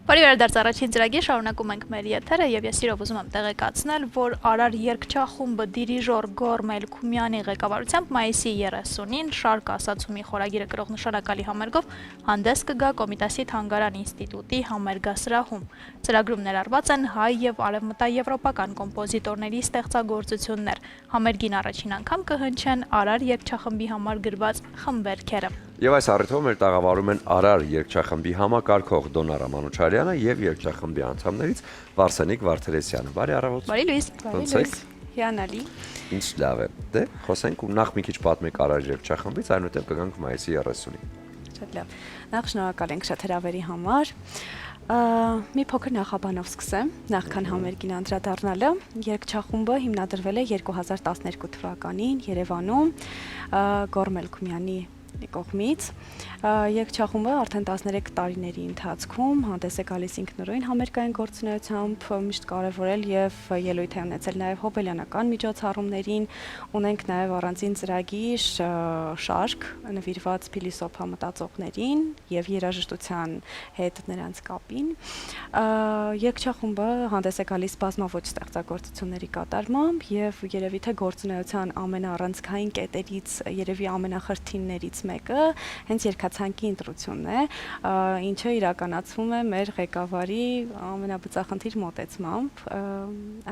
Բարի վերադարձ առաջին ծրագիր շարունակում ենք մեր եթերը եւ ես իրոք ուզում եմ տեղեկացնել, որ Արար երգչախումբը դիրիժոր Գոր Մելքումյանի ղեկավարությամբ մայիսի 30-ին շարք ասացումի խորագիրը կրող նշանակալի համերգով հանդես կգա Կոմիտասի Թանգարան ինստիտուտի համերգասրահում։ Ծրագրում ներառված են հայ եւ արևմտաեվրոպական կոմպոզիտորների ստեղծագործություններ։ Համերգին առաջին անգամ կհնչեն Արար երգչախմբի համար գրված խմբերգերը։ Եվ այս առիթով մեր տաղավարում են Արար երգչախմբի համակարգող Դոնարա Մանուչարյանը եւ երգչախմբի անդամներից Վարսենիկ Վարդերեսյանը։ Բարի առավոտ։ Բարի լույս։ Ոնց եք։ Հիանալի։ Ինչ լավ է։ Դե խոսենք ու նախ մի քիչ պատմեք Արար երգչախմբից, այնուհետև կգանք մայիսի 30-ին։ Շատ լավ։ Նախ շնորհակալ ենք շատ հրավերի համար։ Մի փոքր նախաբանով սկսեմ, նախքան համերգին անդրադառնալը, երգչախումբը հիմնադրվել է 2012 թվականին Երևանում Գոր Մելքումյանի կողմից։ Երգչախումբը արդեն 13 տարիների ընթացքում հանդես է գալիս ինքնուրույն համերգային գործունեությամբ, միշտ կարևորել եւ ելույթ է ունեցել նաեւ հոբելյանական միջոցառումներին, ունենք նաեւ առանձին ծրագիր շարք նվիրված փիլիսոփա մտածողներին եւ երաժշտության հետ նրանց կապին։ Երգչախումբը հանդես է գալիս բազմաոճ ստեղծագործությունների կատարմամբ եւ երևի թե գործունեության ամենաառանցքային կետերից երևի ամենախրթիններից մեկը հենց երգացանկի ընտրությունն է, ինչը իրականացվում է մեր ղեկավարի ամենաբծախնդիր մոտեցմամբ։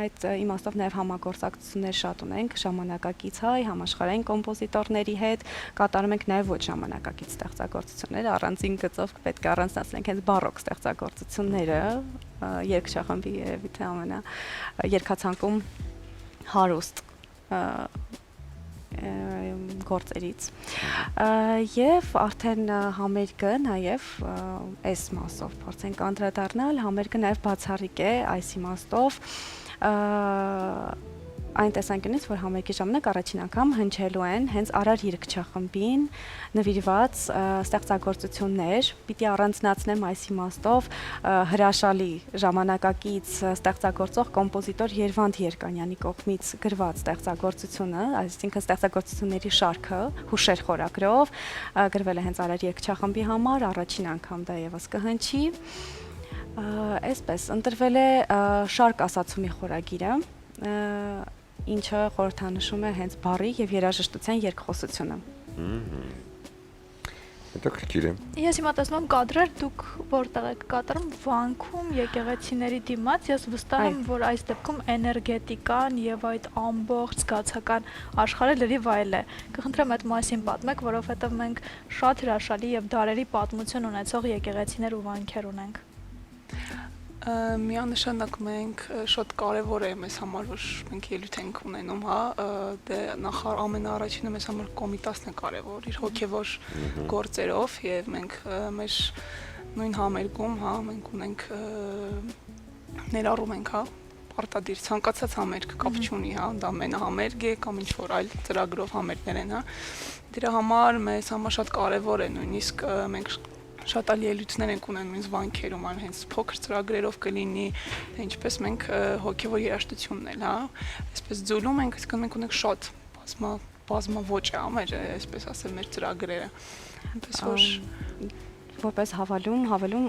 Այդ իմաստով նաև համագործակցություններ շատ ունենք ժամանակակից հայ համաշխարհային կոմպոզիտորների հետ, կատարում ենք նաև ոչ ժամանակակից ստեղծագործություններ, առանձին գծով պետք է առանձնացնենք հենց բարոկ ստեղծագործությունները, երգչախմբի երևի թե ամենա երգացանկում հարուստ գործերից եւ արդեն համերգը նաեւ այս մասով փորձենք անդրադառնալ, համերգը նաեւ բացառիկ է այս իմաստով այն տեսանկյունից, որ համերգի ժամանակ առաջին անգամ հնչելու են հենց Արար երգչախմբին նվիրված ստեղծագործություններ, պիտի առանձնացնեմ այս իմաստով հրաշալի ժամանակակից ստեղծագործող կոմպոզիտոր Երվանդ Երկանյանի կողմից գրված ստեղծագործությունը, այսինքն ստեղծագործությունների շարքը հուշեր խորագրով գրվել է հենց Արար երգչախմբի համար, առաջին անգամ դա եւս կհնչի։ Այսպես ընտրվել է շարք ասացումի խորագիրը, ինչը խորհրդանշում է հենց բառի եւ երաժշտության երկխոսությունը։ Հետաքրքիր է։ Ես հիմա տեսնում եմ կադրեր, դուք որտեղ եք կատարում վանքում եկեղեցիների դիմաց, ես վստահ եմ, որ այս դեպքում էներգետիկան եւ այդ ամբողջ զգացական աշխարհը լրիվ այլ է։ Կխնդրեմ այդ մասին պատմեք, որովհետեւ մենք շատ հրաշալի եւ դարերի պատմություն ունեցող եկեղեցիներ ու վանքեր ունենք։ Միանշանակ մենք շատ կարևոր է մեզ համար, որ մենք ելույթ ենք ունենում, հա, դե նախ ամենաառաջինը մեզ համար Կոմիտասն է կարևոր, իր հոգևոր գործերով եւ մենք մեր նույն համերգում, հա, մենք ունենք ներառում ենք, հա, պարտադիր ցանկացած համերգ կապ չունի, հա, դա մենահամերգ է կամ ինչ որ այլ ծրագրով համերգներ են, հա։ Դրա համար մեզ համար շատ կարևոր է նույնիսկ մենք շատ այլ ելույթներ ենք ունենում ինձ վանքերում, այն հենց փոքր ծրագրերով կլինի, ինչպես մենք հոգևոր երաժշտությունն էլ, հա, այսպես ձուլում ենք, այսինքն մենք ունենք շատ բազմաոճ է, մեր, այսպես ասել, մեր ծրագրերը, այնպես որ որպես հավելում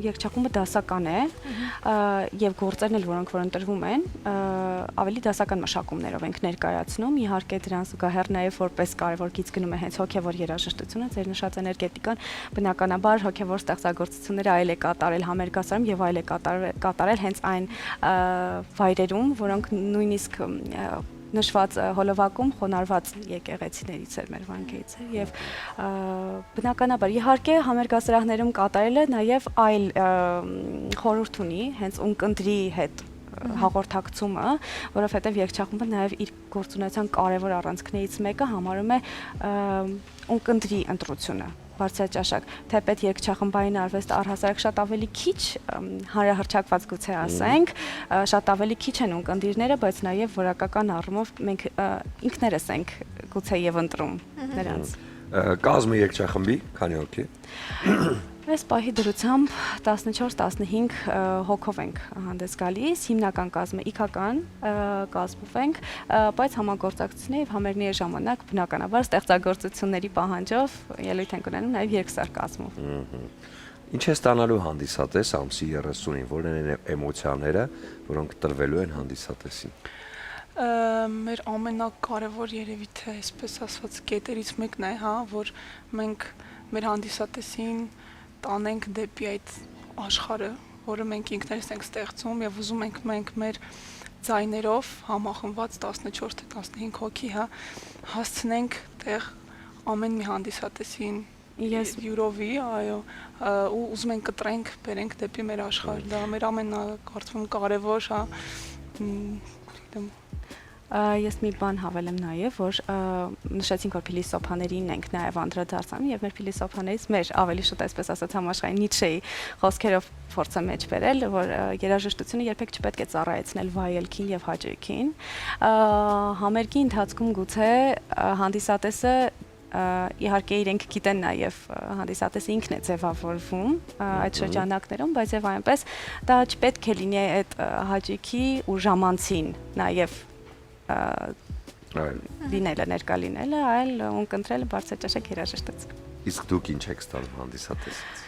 երգչախումբը դասական է եւ գործերն էլ որոնք որ ընտրվում են ավելի դասական մշակումներով ենք ներկայացնում, իհարկե դրան զուգահեռ նաեւ որպես կարևոր գիծ գնում է հենց հոգևոր երաժշտությունը, ձեր նշած էներգետիկան, բնականաբար հոգևոր ստեղծագործությունները այլ է կատարել համերգասարում եւ այլ է կատարել հենց այն վայրերում, որոնք նույնիսկ նշված հոլովակում խոնարհված եկեղեցիներից էր մեր վանքերից եւ բնականաբար իհարկե համերգասրահներում կատարելը նաեւ այլ խորհուրդ ունի հենց ունկնդրի հետ հաղորդակցումը, որովհետեւ երգչախումբը նաեւ իր գործունեության կարևոր առանցքներից մեկը համարում է ունկնդրի ընտրությունը բարձրաճաշակ, թեպետ երգչախմբային արվեստ առհասարակ շատ ավելի քիչ հանրահռչակված գուցե ասենք, շատ ավելի քիչ են ունկնդիրները, բայց նաև որակական առումով մենք ինքներս ենք գուցե եւ ընտրում նրանց։ Կազմը երգչախմբի քանի հոգի։ Այս պահի դրությամբ 14-15 հոգով ենք հանդես գալիս, հիմնական կազմը իքական կազմով ենք, բայց համագործակցությունների եւ համերգների ժամանակ բնականաբար ստեղծագործությունների պահանջով ելույթ ենք ունենում նաեւ երկսար կազմով։ Ինչ է ստանալու հանդիսատես ամսի 30-ին, որն են էմոցիաները, որոնք տրվելու են հանդիսատեսին։ Մեր ամենակարևոր երևի թե այսպես ասած կետերից մեկն է, հա, որ մենք մեր հանդիսատեսին տանենք դեպի այդ աշխարհը, որը մենք ինքներս ենք ստեղծում եւ ուզում ենք մենք մեր ձայներով համախմբված 14 թե 15 հոգի, հա, հասցնենք տեղ ամեն մի հանդիսատեսին յուրովի, այո, ու ուզում ենք կտրենք, բերենք դեպի մեր աշխարհ։ Դա մեր ամենակարծվում կարևոր, հա, Ես մի բան հավելեմ նաև, որ նշեցինք, որ փիլիսոփաներին ենք նաև անդրադարձանում եւ մեր փիլիսոփաներից մեր ավելի շուտ այսպես ասած համաշխարհային Նիցշեի խոսքերով փորձը մեջ բերել, որ երաժշտությունը երբեք չպետք է ծառայեցնել վայելքին եւ հաճույքին։ Համերգի ընթացքում գուցե հանդիսատեսը իհարկե իրենք գիտեն նաև հանդիսատեսը ինքն է ձևավորվում այդ շրջանակներում, բայց եւ այնպես դա չպետք է լինի այդ հաճույքի ու ժամանցին նաև լինելը, ներկա լինելը, այլ ունկնդրելը բարձրաճաշակ երաժշտություն։ Իսկ դուք ինչ եք ստանում հանդիսատեսից։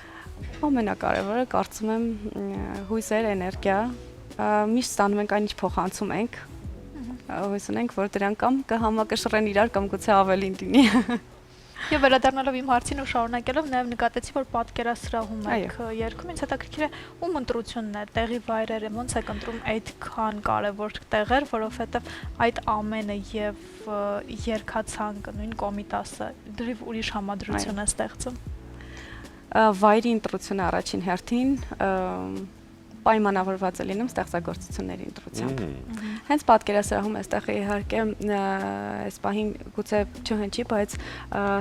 Ամենակարևորը կարծում եմ հույսեր, էներգիա, միշտ ստանում ենք այն ինչ փոխանցում ենք։ Հույս ունենք, որ դրանք կամ կհամակշռեն իրար, կամ գուցե ավելին լինի։ Եվ վերադառնալով իմ հարցին ու շարունակելով նաև նկատեցի, որ պատկերասրահում եք երգում, ինձ հետաքրքիր է ում ընտրությունն է, տեղի վայրերը, ոնց եք ընտրում այդքան կարևոր տեղեր, որովհետև այդ ամենը եւ երգացանկը, նույն կոմիտասը դրիվ ուրիշ համադրություն է ստեղծում։ Վայրի ընտրությունը առաջին հերթին պայմանավորված է լինում ստեղծագործությունների ընտրությամբ։ Հենց պատկերասրահում այստեղ իհարկե այս պահին գուցե չհնչի, բայց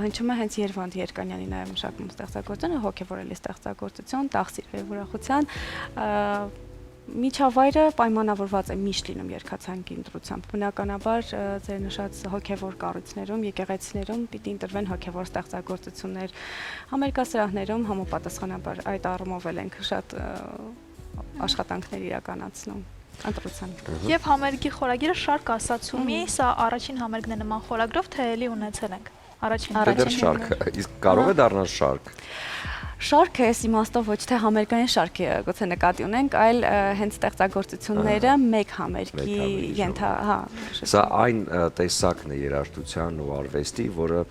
հնչում է հենց Երվանդ Երկանյանի նաև մշակում ստեղծագործությունը, հոգևորելի ստեղծագործություն, տաղսիրի ուրախության, միջավայրը պայմանավորված է միշտ լինում երգացանկի ընտրությամբ։ Բնականաբար ձեր նշած հոգևոր կառույցներում, եկեղեցիներում պիտի ընտրվեն հոգևոր ստեղծագործություններ, համերգասրահներում համապատասխանաբար այդ առումով էլ ենք շատ աշխատանքներ իրականացնում ընտրության։ Եվ համերգի խորագիրը շարք ասացումի, սա առաջին համերգն է նման խորագրով, թե էլի ունեցել ենք Առաջին շարքը, իսկ կարող է դառնալ շարք։ Շարքը այս իմաստով ոչ թե համերգային շարք է, գուցե նկատի ունենք, այլ հենց ստեղծագործությունները մեկ համերգի հա։ Սա այն տեսակն է երաժշտության ու արվեստի, որը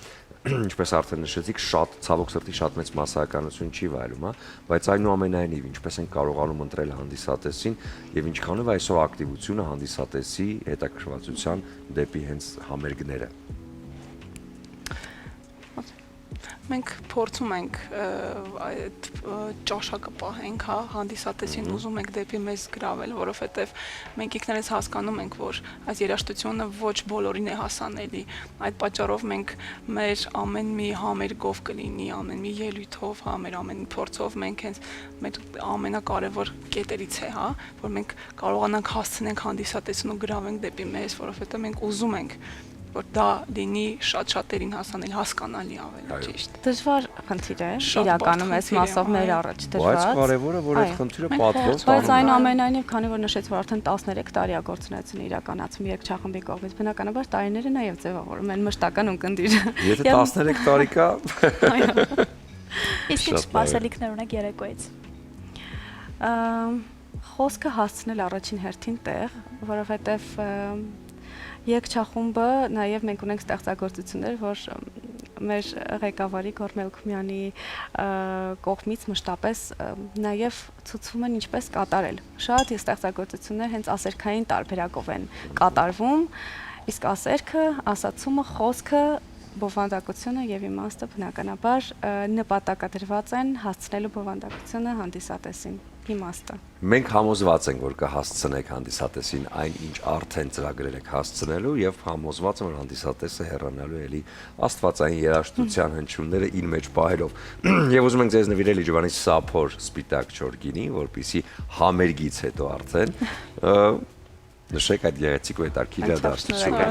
ինչպես արդեն նշեցիք, շատ ցավոք սրտի շատ մեծ մասսայականություն չի վայելում, հա, բայց այնուամենայնիվ ինչպես են կարողանում ընտրել հանդիսատեսին եւ ինչքանով այսօր ակտիվությունը հանդիսատեսի հետաքրքրվածության դեպի հենց համերգները։ Մենք փորձում ենք այդ ճաշակը պահենք, հա, հանդիսատեսին ուզում ենք դեպի մեզ գրավել, որովհետև մենք ինքներս հասկանում ենք, որ այս երաժշտությունը ոչ բոլորին է հասանելի։ Այդ պատճառով մենք մեր ամեն մի համերգով կլինի, ամեն մի ելույթով, հա, մեր ամեն մի փորձով մենք հենց մեր ամենակարևոր կետերից է, հա, որ մենք կարողանանք հասցնենք հանդիսատեսին ու գրավենք դեպի մեզ, որովհետև մենք ուզում ենք որ դա լինի շատ-շատերին հասանել, հասկանալի ավելի ճիշտ։ Դժվար խնդիր է, իրականում այս մասով մեր առաջ դժվար։ Բայց կարևորը որ այդ խնդիրը պատվով բայց այնուամենայնիվ, քանի որ նշեց, որ արդեն 13 տարի է գործունեությունը իրականացում երգչախմբի կողմից, բնականաբար տարիները նաև ձևավորում են մշտական ունկնդիր։ Եթե 13 տարի կա, իսկ ինչ սպասելիքներ ունեք երեկոյից։ Խոսքը հասցնել առաջին հերթին տեղ, որովհետև Երգչախումբը նաև մենք ունենք ստեղծագործություններ, որ մեր ղեկավարի Գոր Մելքումյանի կողմից մշտապես նաև ցուցվում են ինչպես կատարել։ Շատ ստեղծագործություններ հենց ասերքային տարբերակով են կատարվում, իսկ ասերքը, ասացումը, խոսքը, բովանդակությունը եւ իմաստը բնականաբար նպատակադրված են հասցնելու բովանդակությունը հանդիսատեսին։ Իմաստը։ Մենք համոզված ենք, որ կհասցնեք հանդիսատեսին այն, ինչ արդեն ծրագրել եք հասցնելու եւ համոզված եմ, որ հանդիսատեսը հեռանալու էլի աստվածային երաժշտության հնչյունները իր մեջ պահելով։ Եվ ուզում ենք ձեզ նվիրել Իջևանի սափոր սպիտակ չոր գինի, որպեսզի համերգից հետո արդեն նշեք այդ գեղեցիկ ու հետաքրքիր իրադարձությունը։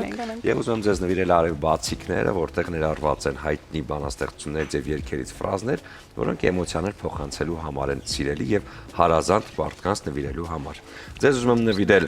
Եվ ուզում եմ ձեզ նվիրել արև բացիկները, որտեղ ներառված են հայտնի բանաստեղծություններից եւ երգերից ֆրազներ, որոնք էմոցիաներ փոխանցելու համար են սիրելի եւ հարազատ մարդկանց նվիրելու համար։ Ձեզ ուզում եմ նվիրել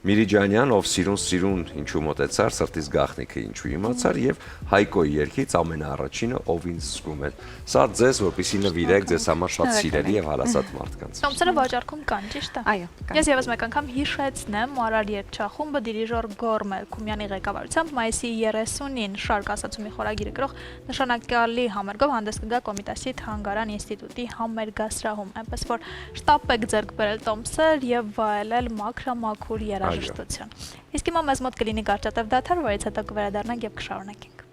Միրիջանյան, ով սիրուն ինչու մոտեցար, սրտից գաղտնիքը ինչու իմացար եւ Հայկոյի երգից ամենաառաջինը ով ինձ զգում է։ Սա ձեզ, որպեսզի նվիրեք ձեզ համար շատ սիրելի եւ հարազատ մարդկանց։ Տոմսերը վաճառքում կան, ճիշտ է։ Այո, կան։ Ես եւս մեկ անգամ հիշեցնեմ Արար երգչախումբը դիրիժոր Գոր Մելքումյանի ղեկավարությամբ մայիսի 30-ին շարք ասացումի խորագիրը գրող նշանակալի համերգով հանդես կգա Կոմիտասի Թանգարան ինստիտուտի համերգասրահում, այնպես որ շտապ եք ձեռք բերել տոմսեր եւ վայելել մաքրամաքուր երաժշտություն։ Իսկ հիմա մեզ մոտ կլինի կարճատև դադար, որից հետո կվերադառնանք եւ կշարունակենք։